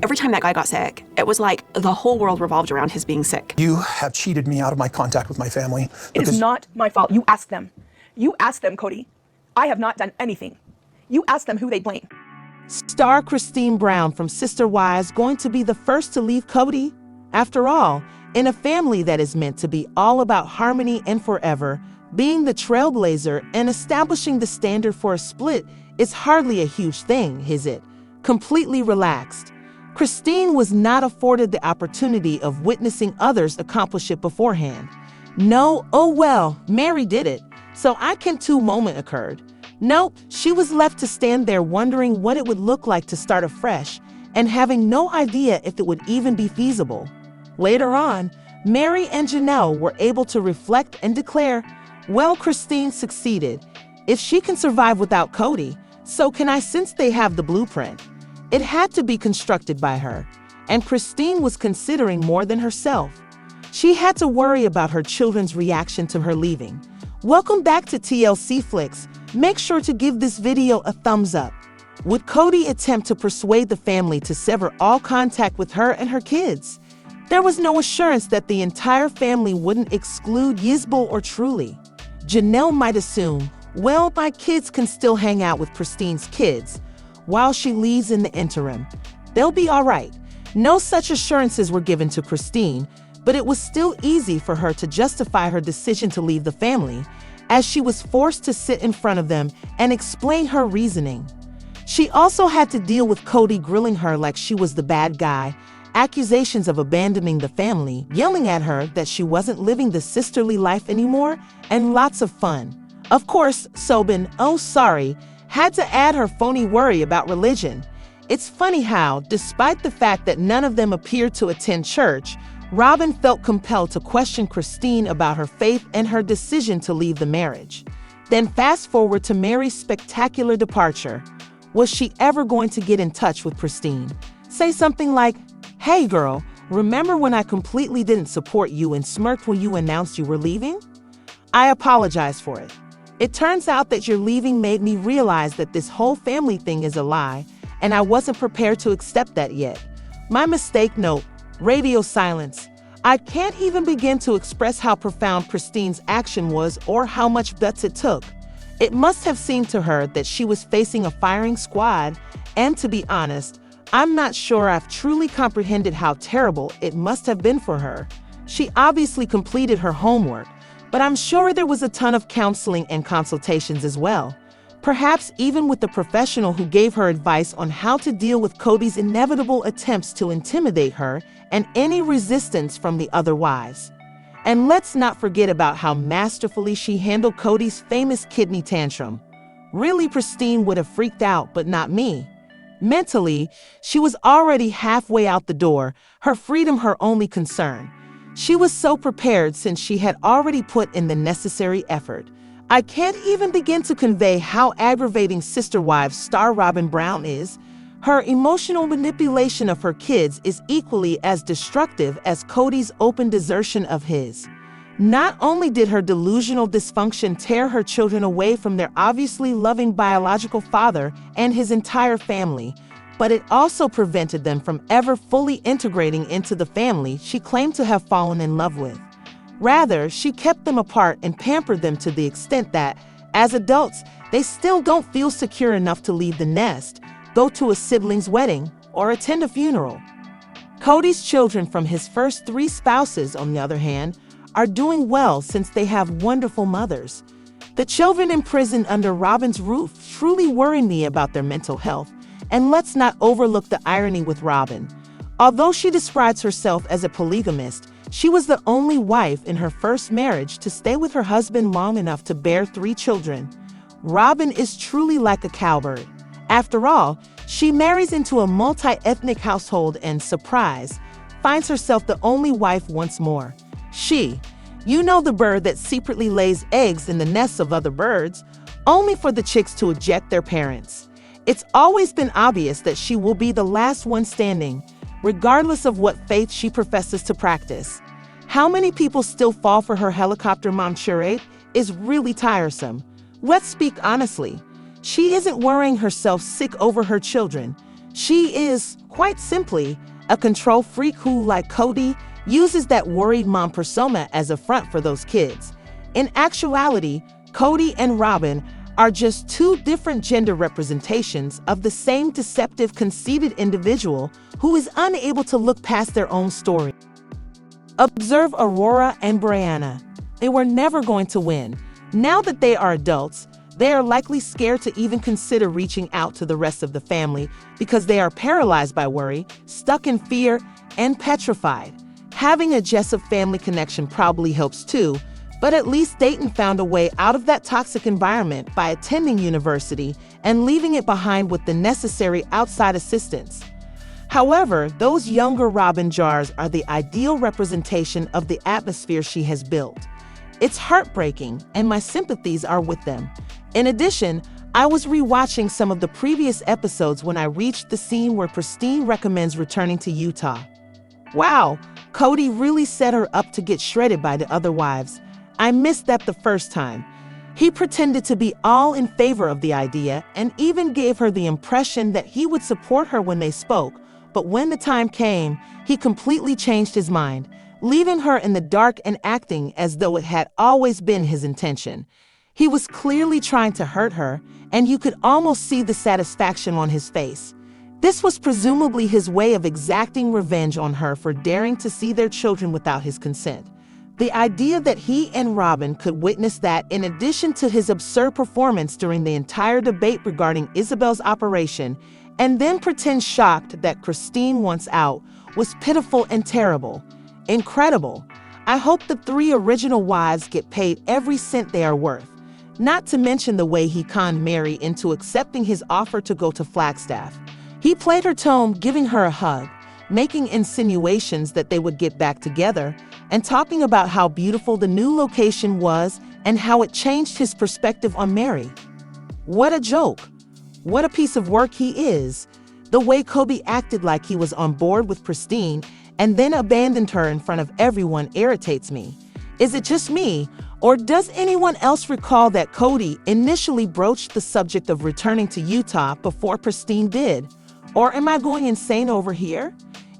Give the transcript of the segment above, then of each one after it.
Every time that guy got sick, it was like the whole world revolved around his being sick. You have cheated me out of my contact with my family. It is not my fault. You ask them. You ask them, Kody. I have not done anything. You ask them who they blame. Star Christine Brown from Sister Wives going to be the first to leave Kody? After all, in a family that is meant to be all about harmony and forever, being the trailblazer and establishing the standard for a split is hardly a huge thing, is it? Completely relaxed. Christine was not afforded the opportunity of witnessing others accomplish it beforehand. No, oh well, Mary did it, so I can too moment occurred. Nope, she was left to stand there wondering what it would look like to start afresh and having no idea if it would even be feasible. Later on, Mary and Janelle were able to reflect and declare, well, Christine succeeded. If she can survive without Kody, so can I, since they have the blueprint. It had to be constructed by her, and Christine was considering more than herself. She had to worry about her children's reaction to her leaving. Welcome back to TLC Flicks. Make sure to give this video a thumbs up. Would Kody attempt to persuade the family to sever all contact with her and her kids? There was no assurance that the entire family wouldn't exclude Yisbel or Truly. Janelle might assume, well, my kids can still hang out with Christine's kids while she leaves in the interim. They'll be all right. No such assurances were given to Christine, but it was still easy for her to justify her decision to leave the family, as she was forced to sit in front of them and explain her reasoning. She also had to deal with Kody grilling her like she was the bad guy, accusations of abandoning the family, yelling at her that she wasn't living the sisterly life anymore, and lots of fun. Of course, Sobin, oh sorry, had to add her phony worry about religion. It's funny how, despite the fact that none of them appeared to attend church, Robyn felt compelled to question Christine about her faith and her decision to leave the marriage. Then fast forward to Mary's spectacular departure. Was she ever going to get in touch with Christine? Say something like, hey girl, remember when I completely didn't support you and smirked when you announced you were leaving? I apologize for it. It turns out that your leaving made me realize that this whole family thing is a lie, and I wasn't prepared to accept that yet. My mistake. Note, radio silence. I can't even begin to express how profound Christine's action was or how much guts it took. It must have seemed to her that she was facing a firing squad, and to be honest, I'm not sure I've truly comprehended how terrible it must have been for her. She obviously completed her homework, but I'm sure there was a ton of counseling and consultations as well. Perhaps even with the professional who gave her advice on how to deal with Kody's inevitable attempts to intimidate her and any resistance from the other wives. And let's not forget about how masterfully she handled Kody's famous kidney tantrum. Really, Christine would have freaked out, but not me. Mentally, she was already halfway out the door, her freedom her only concern. She was so prepared since she had already put in the necessary effort. I can't even begin to convey how aggravating Sister Wives star Robyn Brown is. Her emotional manipulation of her kids is equally as destructive as Kody's open desertion of his. Not only did her delusional dysfunction tear her children away from their obviously loving biological father and his entire family, but it also prevented them from ever fully integrating into the family she claimed to have fallen in love with. Rather, she kept them apart and pampered them to the extent that, as adults, they still don't feel secure enough to leave the nest, go to a sibling's wedding, or attend a funeral. Kody's children from his first 3 spouses, on the other hand, are doing well since they have wonderful mothers. The children imprisoned under Robyn's roof truly worry me about their mental health, and let's not overlook the irony with Robyn. Although she describes herself as a polygamist, she was the only wife in her first marriage to stay with her husband long enough to bear 3 children. Robyn is truly like a cowbird. After all, she marries into a multi-ethnic household and, surprise, finds herself the only wife once more. She, you know, the bird that secretly lays eggs in the nests of other birds, only for the chicks to eject their parents. It's always been obvious that she will be the last one standing, regardless of what faith she professes to practice. How many people still fall for her helicopter mom charade is really tiresome. Let's speak honestly. She isn't worrying herself sick over her children. She is, quite simply, a control freak who, like Kody, uses that worried mom persona as a front for those kids. In actuality, Kody and Robyn are just two different gender representations of the same deceptive, conceited individual who is unable to look past their own story. Observe Aurora and Brianna. They were never going to win. Now that they are adults, they are likely scared to even consider reaching out to the rest of the family because they are paralyzed by worry, stuck in fear, and petrified. Having a Jessup family connection probably helps too, but at least Dayton found a way out of that toxic environment by attending university and leaving it behind with the necessary outside assistance. However, those younger Robyn jars are the ideal representation of the atmosphere she has built. It's heartbreaking, and my sympathies are with them. In addition, I was rewatching some of the previous episodes when I reached the scene where Pristine recommends returning to Utah. Wow, Kody really set her up to get shredded by the other wives. I missed that the first time. He pretended to be all in favor of the idea and even gave her the impression that he would support her when they spoke, but when the time came, he completely changed his mind, leaving her in the dark and acting as though it had always been his intention. He was clearly trying to hurt her, and you could almost see the satisfaction on his face. This was presumably his way of exacting revenge on her for daring to see their children without his consent. The idea that he and Robyn could witness that in addition to his absurd performance during the entire debate regarding Isabel's operation, and then pretend shocked that Christine wants out, was pitiful and terrible. Incredible. I hope the three original wives get paid every cent they are worth. Not to mention the way he conned Mary into accepting his offer to go to Flagstaff. He played her tone, giving her a hug, making insinuations that they would get back together, and talking about how beautiful the new location was and how it changed his perspective on Mary. What a joke. What a piece of work he is. The way Kody acted like he was on board with Pristine and then abandoned her in front of everyone irritates me. Is it just me, or does anyone else recall that Kody initially broached the subject of returning to Utah before Pristine did? Or am I going insane over here?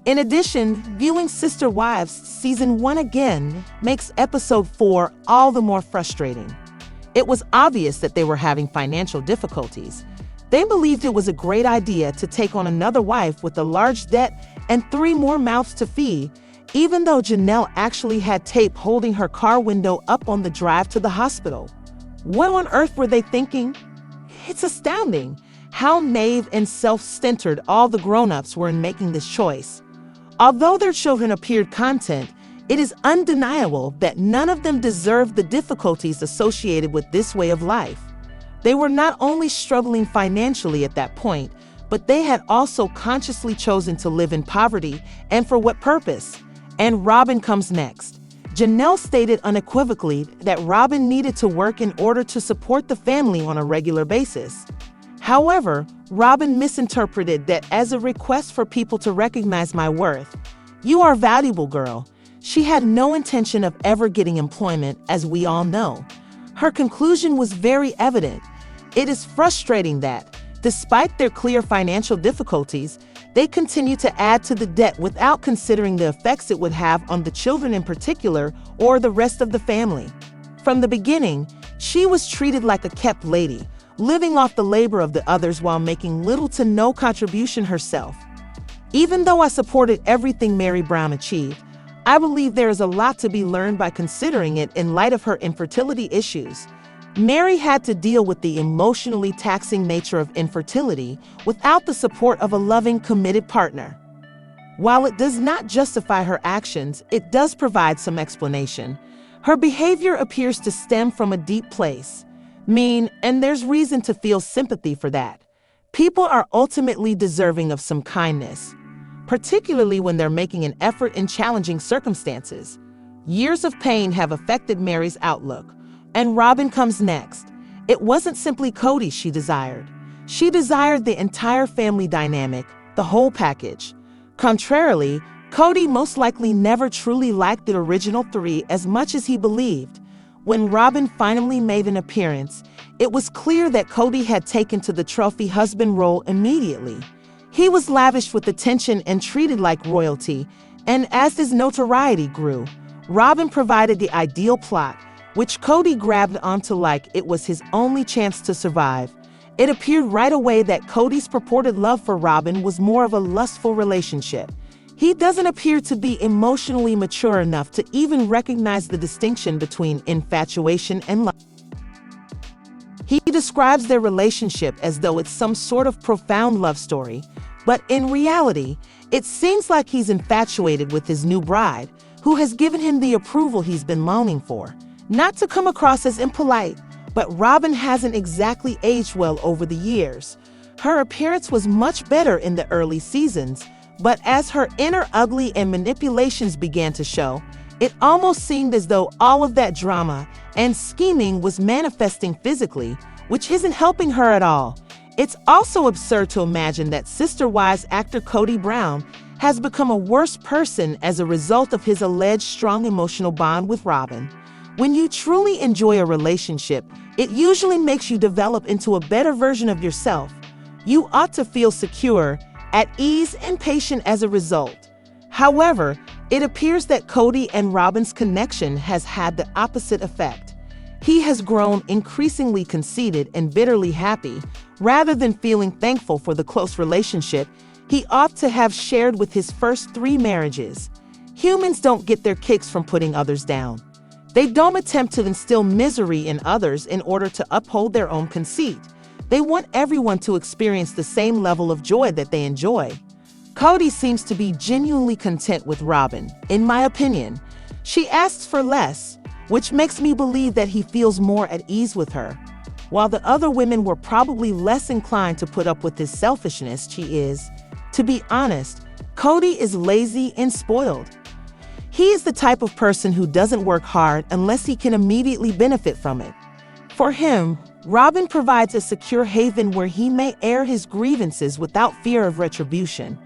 In addition, viewing Sister Wives Season 1 again makes Episode 4 all the more frustrating. It was obvious that they were having financial difficulties. They believed it was a great idea to take on another wife with a large debt and 3 more mouths to feed, even though Janelle actually had tape holding her car window up on the drive to the hospital. What on earth were they thinking? It's astounding how naive and self-centered all the grown-ups were in making this choice. Although their children appeared content, it is undeniable that none of them deserved the difficulties associated with this way of life. They were not only struggling financially at that point, but they had also consciously chosen to live in poverty, and for what purpose? And Robyn comes next. Janelle stated unequivocally that Robyn needed to work in order to support the family on a regular basis. However, Robyn misinterpreted that as a request for people to recognize my worth. You are valuable, girl. She had no intention of ever getting employment, as we all know. Her conclusion was very evident. It is frustrating that, despite their clear financial difficulties, they continue to add to the debt without considering the effects it would have on the children in particular or the rest of the family. From the beginning, she was treated like a kept lady, living off the labor of the others while making little to no contribution herself. Even though I supported everything Mary Brown achieved, I believe there is a lot to be learned by considering it in light of her infertility issues. Mary had to deal with the emotionally taxing nature of infertility without the support of a loving, committed partner. While it does not justify her actions, it does provide some explanation. Her behavior appears to stem from a deep place. And there's reason to feel sympathy for that. People are ultimately deserving of some kindness, particularly when they're making an effort in challenging circumstances. Years of pain have affected Mary's outlook, and Robyn comes next. It wasn't simply Kody she desired. She desired the entire family dynamic, the whole package. Contrarily, Kody most likely never truly liked the original 3 as much as he believed. When Robyn finally made an appearance, it was clear that Kody had taken to the trophy husband role immediately. He was lavished with attention and treated like royalty, and as his notoriety grew, Robyn provided the ideal plot, which Kody grabbed onto like it was his only chance to survive. It appeared right away that Kody's purported love for Robyn was more of a lustful relationship. He doesn't appear to be emotionally mature enough to even recognize the distinction between infatuation and love. He describes their relationship as though it's some sort of profound love story, but in reality, it seems like he's infatuated with his new bride, who has given him the approval he's been longing for. Not to come across as impolite, but Robyn hasn't exactly aged well over the years. Her appearance was much better in the early seasons, but as her inner ugly and manipulations began to show, it almost seemed as though all of that drama and scheming was manifesting physically, which isn't helping her at all. It's also absurd to imagine that Sister Wives actor Kody Brown has become a worse person as a result of his alleged strong emotional bond with Robyn. When you truly enjoy a relationship, it usually makes you develop into a better version of yourself. You ought to feel secure, at ease, and patient as a result. However, it appears that Kody and Robyn's connection has had the opposite effect. He has grown increasingly conceited and bitterly happy, rather than feeling thankful for the close relationship he ought to have shared with his first 3 marriages. Humans don't get their kicks from putting others down. They don't attempt to instill misery in others in order to uphold their own conceit. They want everyone to experience the same level of joy that they enjoy. Kody seems to be genuinely content with Robyn, in my opinion. She asks for less, which makes me believe that he feels more at ease with her. While the other women were probably less inclined to put up with his selfishness, she is. To be honest, Kody is lazy and spoiled. He is the type of person who doesn't work hard unless he can immediately benefit from it. For him, Robyn provides a secure haven where he may air his grievances without fear of retribution.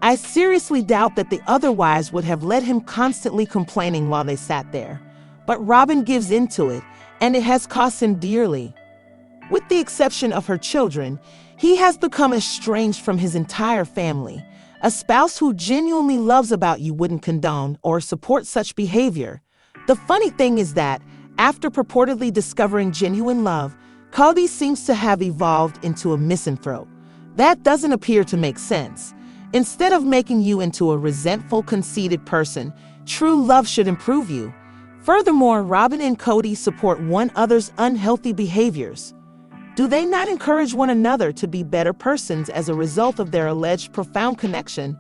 I seriously doubt that the other wives would have let him constantly complaining while they sat there. But Robyn gives into it, and it has cost him dearly. With the exception of her children, he has become estranged from his entire family. A spouse who genuinely loves about you wouldn't condone or support such behavior. The funny thing is that, after purportedly discovering genuine love, Kody seems to have evolved into a misanthrope. That doesn't appear to make sense. Instead of making you into a resentful, conceited person, true love should improve you. Furthermore, Robyn and Kody support one another's unhealthy behaviors. Do they not encourage one another to be better persons as a result of their alleged profound connection?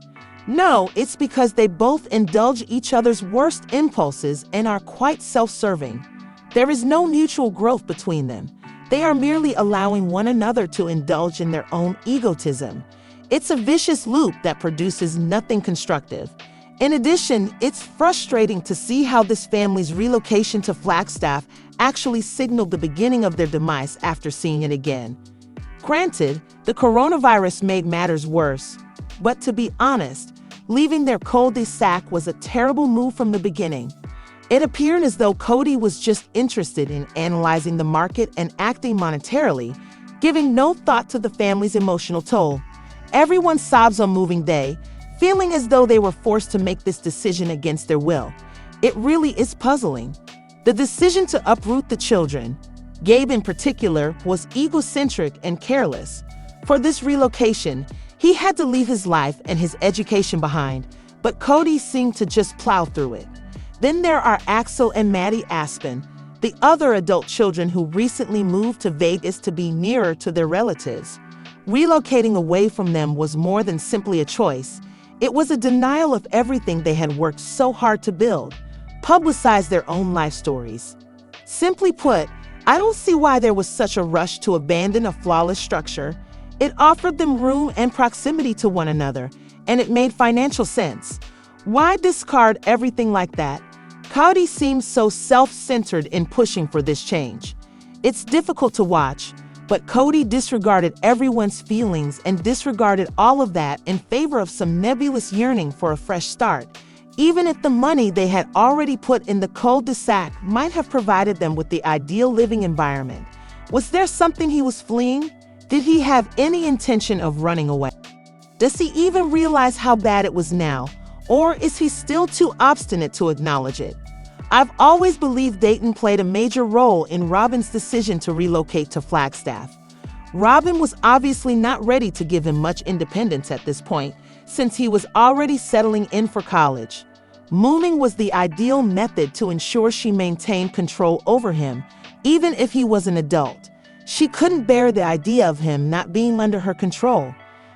No, it's because they both indulge each other's worst impulses and are quite self-serving. There is no mutual growth between them. They are merely allowing one another to indulge in their own egotism. It's a vicious loop that produces nothing constructive. In addition, it's frustrating to see how this family's relocation to Flagstaff actually signaled the beginning of their demise after seeing it again. Granted, the coronavirus made matters worse, but to be honest, leaving their cul-de-sac was a terrible move from the beginning. It appeared as though Kody was just interested in analyzing the market and acting monetarily, giving no thought to the family's emotional toll. Everyone sobs on moving day, feeling as though they were forced to make this decision against their will. It really is puzzling. The decision to uproot the children, Gabe in particular, was egocentric and careless. For this relocation, he had to leave his life and his education behind, but Kody seemed to just plow through it. Then there are Axel and Maddie Aspen, the other adult children who recently moved to Vegas to be nearer to their relatives. Relocating away from them was more than simply a choice. It was a denial of everything they had worked so hard to build, publicize their own life stories. Simply put, I don't see why there was such a rush to abandon a flawless structure. It offered them room and proximity to one another, and it made financial sense. Why discard everything like that? Kody seems so self-centered in pushing for this change. It's difficult to watch, but Kody disregarded everyone's feelings and disregarded all of that in favor of some nebulous yearning for a fresh start, even if the money they had already put in the cul-de-sac might have provided them with the ideal living environment. Was there something he was fleeing? Did he have any intention of running away? Does he even realize how bad it was now? Or is he still too obstinate to acknowledge it? I've always believed Dayton played a major role in Robyn's decision to relocate to Flagstaff. Robyn was obviously not ready to give him much independence at this point, since he was already settling in for college. Mooning was the ideal method to ensure she maintained control over him, even if he was an adult. She couldn't bear the idea of him not being under her control.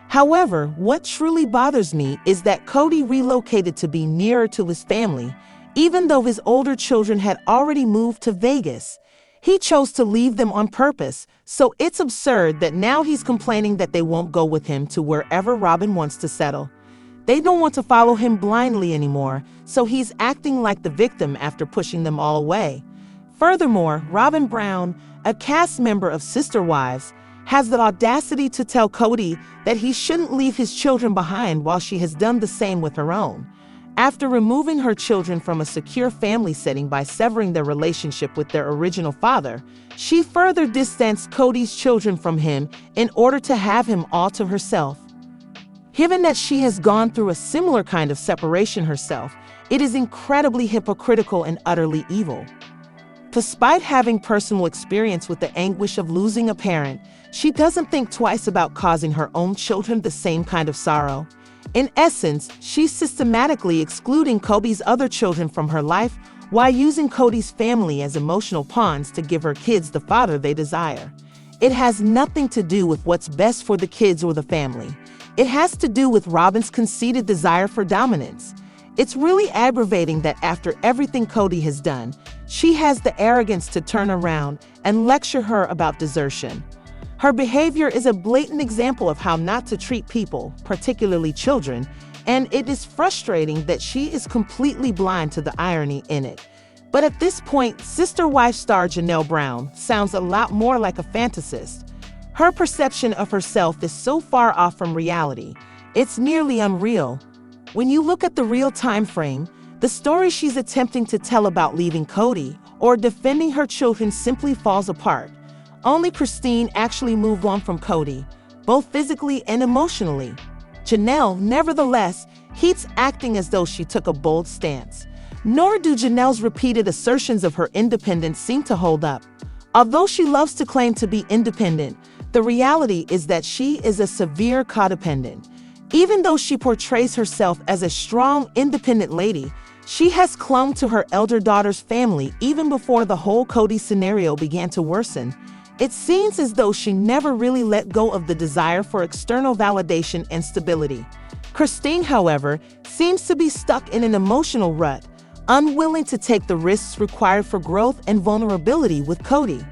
However, what truly bothers me is that Kody relocated to be nearer to his family, even though his older children had already moved to Vegas. He chose to leave them on purpose, so it's absurd that now he's complaining that they won't go with him to wherever Robyn wants to settle. They don't want to follow him blindly anymore, so he's acting like the victim after pushing them all away. Furthermore, Robyn Brown, a cast member of Sister Wives, has the audacity to tell Kody that he shouldn't leave his children behind while she has done the same with her own. After removing her children from a secure family setting by severing their relationship with their original father, she further distanced Kody's children from him in order to have him all to herself. Given that she has gone through a similar kind of separation herself, it is incredibly hypocritical and utterly evil. Despite having personal experience with the anguish of losing a parent, she doesn't think twice about causing her own children the same kind of sorrow. In essence, she's systematically excluding Kody's other children from her life while using Kody's family as emotional pawns to give her kids the father they desire. It has nothing to do with what's best for the kids or the family. It has to do with Robyn's conceited desire for dominance. It's really aggravating that after everything Kody has done, she has the arrogance to turn around and lecture her about desertion. Her behavior is a blatant example of how not to treat people, particularly children, and it is frustrating that she is completely blind to the irony in it. But at this point, Sister Wives star Janelle Brown sounds a lot more like a fantasist. Her perception of herself is so far off from reality, it's nearly unreal. When you look at the real time frame, the story she's attempting to tell about leaving Kody or defending her children simply falls apart. Only Christine actually moved on from Kody, both physically and emotionally. Janelle, nevertheless, keeps acting as though she took a bold stance. Nor do Janelle's repeated assertions of her independence seem to hold up. Although she loves to claim to be independent, the reality is that she is a severe codependent. Even though she portrays herself as a strong, independent lady, she has clung to her elder daughter's family even before the whole Kody scenario began to worsen. It seems as though she never really let go of the desire for external validation and stability. Christine, however, seems to be stuck in an emotional rut, unwilling to take the risks required for growth and vulnerability with Kody.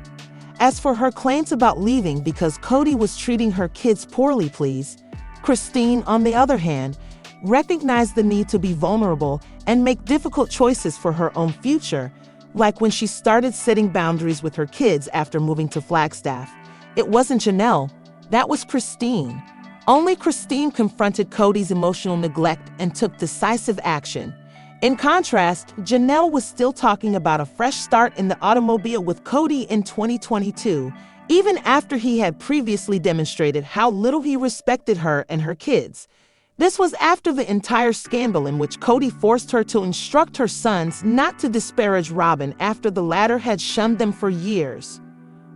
As for her claims about leaving because Kody was treating her kids poorly, Christine, on the other hand, recognized the need to be vulnerable and make difficult choices for her own future, like when she started setting boundaries with her kids after moving to Flagstaff. It wasn't Janelle, that was Christine. Only Christine confronted Kody's emotional neglect and took decisive action. In contrast, Janelle was still talking about a fresh start in the automobile with Kody in 2022, even after he had previously demonstrated how little he respected her and her kids. This was after the entire scandal in which Kody forced her to instruct her sons not to disparage Robyn after the latter had shunned them for years.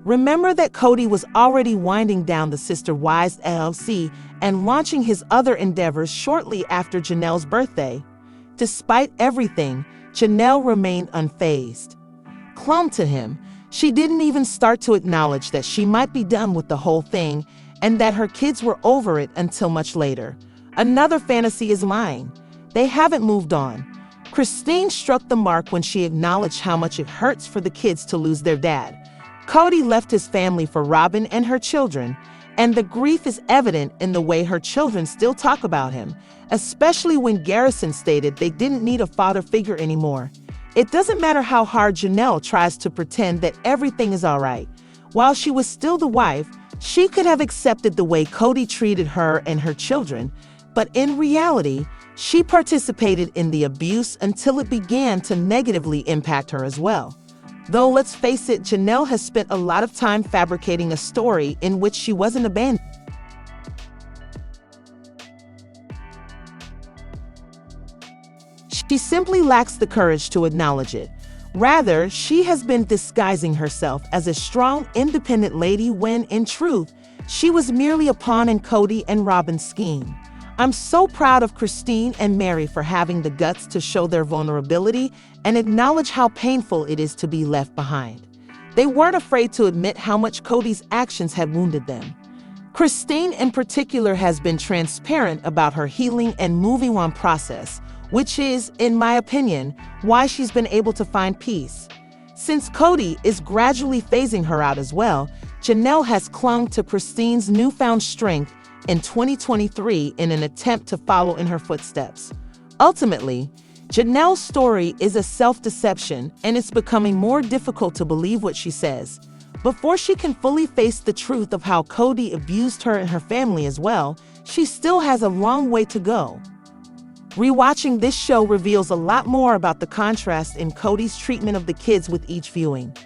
Remember that Kody was already winding down the Sister Wives LLC and launching his other endeavors shortly after Janelle's birthday. Despite everything, Janelle remained unfazed. Clung to him, she didn't even start to acknowledge that she might be done with the whole thing and that her kids were over it until much later. Another fantasy is mine. They haven't moved on. Christine struck the mark when she acknowledged how much it hurts for the kids to lose their dad. Kody left his family for Robyn and her children, and the grief is evident in the way her children still talk about him, especially when Garrison stated they didn't need a father figure anymore. It doesn't matter how hard Janelle tries to pretend that everything is all right. While she was still the wife, she could have accepted the way Kody treated her and her children, but in reality, she participated in the abuse until it began to negatively impact her as well. Though let's face it, Janelle has spent a lot of time fabricating a story in which she wasn't abandoned. She simply lacks the courage to acknowledge it. Rather, she has been disguising herself as a strong, independent lady when, in truth, she was merely a pawn in Kody and Robyn's scheme. I'm so proud of Christine and Mary for having the guts to show their vulnerability and acknowledge how painful it is to be left behind. They weren't afraid to admit how much Kody's actions had wounded them. Christine, in particular, has been transparent about her healing and moving on process, which is, in my opinion, why she's been able to find peace. Since Kody is gradually phasing her out as well, Janelle has clung to Christine's newfound strength in 2023 in an attempt to follow in her footsteps. Ultimately, Janelle's story is a self-deception, and it's becoming more difficult to believe what she says. Before she can fully face the truth of how Kody abused her and her family as well, she still has a long way to go. Rewatching this show reveals a lot more about the contrast in Kody's treatment of the kids with each viewing.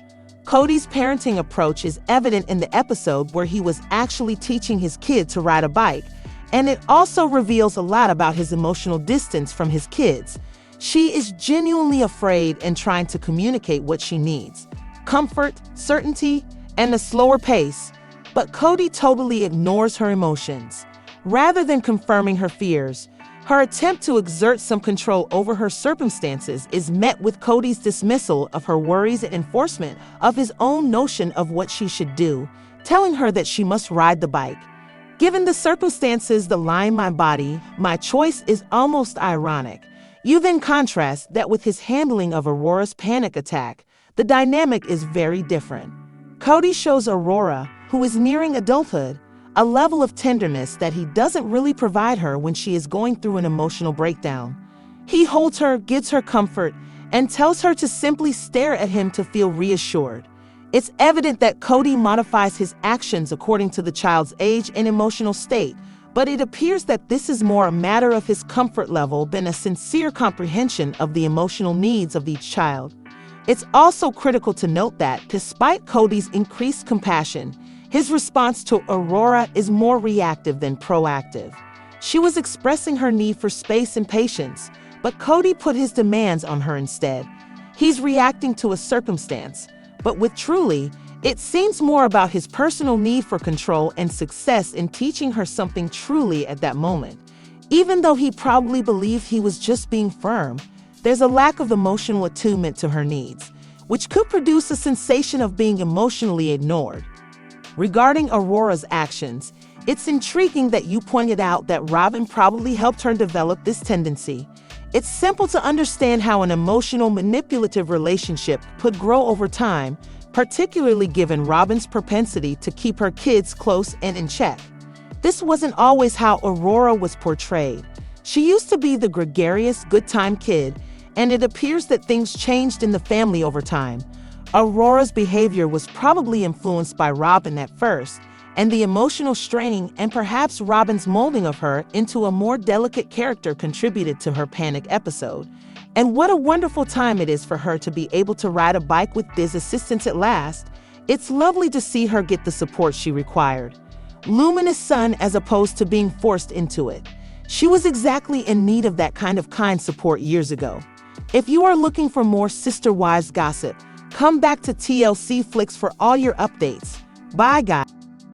Kody's parenting approach is evident in the episode where he was actually teaching his kid to ride a bike, and it also reveals a lot about his emotional distance from his kids. She is genuinely afraid and trying to communicate what she needs: comfort, certainty, and a slower pace. But Kody totally ignores her emotions. Rather than confirming her fears, her attempt to exert some control over her circumstances is met with Kody's dismissal of her worries and enforcement of his own notion of what she should do, telling her that she must ride the bike. Given the circumstances that lie in my body, my choice is almost ironic. You then contrast that with his handling of Aurora's panic attack. The dynamic is very different. Kody shows Aurora, who is nearing adulthood, a level of tenderness that he doesn't really provide her when she is going through an emotional breakdown. He holds her, gives her comfort, and tells her to simply stare at him to feel reassured. It's evident that Kody modifies his actions according to the child's age and emotional state, but it appears that this is more a matter of his comfort level than a sincere comprehension of the emotional needs of each child. It's also critical to note that, despite Kody's increased compassion, his response to Aurora is more reactive than proactive. She was expressing her need for space and patience, but Kody put his demands on her instead. He's reacting to a circumstance, but with Truly, it seems more about his personal need for control and success in teaching her something truly at that moment. Even though he probably believed he was just being firm, there's a lack of emotional attunement to her needs, which could produce a sensation of being emotionally ignored. Regarding Aurora's actions, it's intriguing that you pointed out that Robyn probably helped her develop this tendency. It's simple to understand how an emotional, manipulative relationship could grow over time, particularly given Robyn's propensity to keep her kids close and in check. This wasn't always how Aurora was portrayed. She used to be the gregarious, good-time kid, and it appears that things changed in the family over time. Aurora's behavior was probably influenced by Robyn at first, and the emotional straining and perhaps Robyn's molding of her into a more delicate character contributed to her panic episode. And what a wonderful time it is for her to be able to ride a bike with Diz assistance at last. It's lovely to see her get the support she required. Luminous sun as opposed to being forced into it. She was exactly in need of that kind of kind support years ago. If you are looking for more sister wives gossip, come back to TLC Flicks for all your updates. Bye, guys.